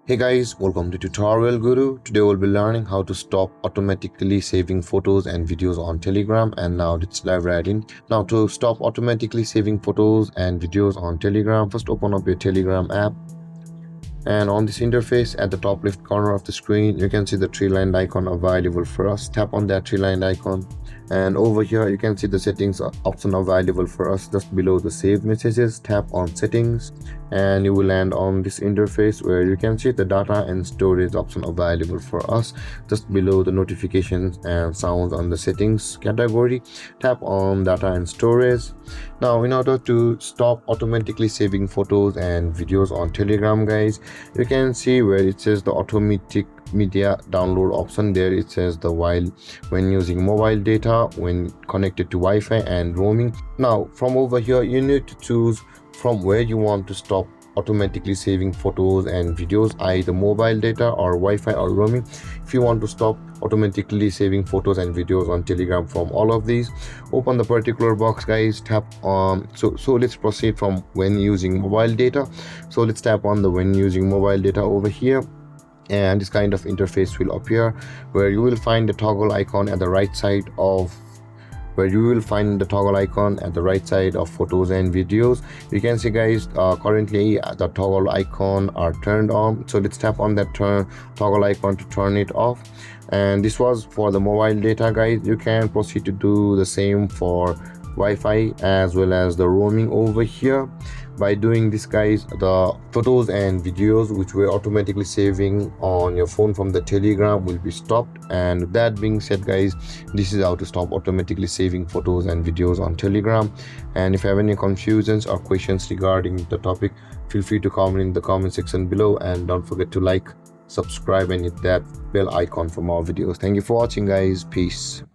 Hey guys, welcome to Tutorial Guru. Today we'll be learning how to stop automatically saving photos and videos on Telegram. And now let's dive right in. Now to stop automatically saving photos and videos on Telegram, first open up your Telegram app. And on this interface at the top left corner of the screen, you can see the three-lined icon available for us. Tap on that three-lined icon. And over here, you can see the settings option available for us just below the save messages. Tap on settings and you will land on this interface where you can see the data and storage option available for us just below the notifications and sounds on the settings category. Tap on data and storage. Now in order to stop automatically saving photos and videos on Telegram, guys, you can see where it says the automatic media download option. There it says the while when using mobile data, when connected to Wi-Fi and roaming. Now from over here, you need to choose from where you want to stop automatically saving photos and videos, either mobile data or Wi-Fi or roaming. If you want to stop automatically saving photos and videos on Telegram from all of these, open the particular box, guys. Tap on so let's proceed from when using mobile data. So let's tap on the when using mobile data over here, and this kind of interface will appear where you will find the toggle icon at the right side of photos and videos. You can see, guys, currently the toggle icon are turned on. So let's tap on that toggle icon to turn it off. And this was for the mobile data, guys. You can proceed to do the same for Wi-Fi as well as the roaming over here. By doing this, guys, the photos and videos which were automatically saving on your phone from the Telegram will be stopped. And with that being said, guys, this is how to stop automatically saving photos and videos on Telegram. And if you have any confusions or questions regarding the topic, feel free to comment in the comment section below, and don't forget to like, subscribe and hit that bell icon for more videos. Thank you for watching, guys. Peace.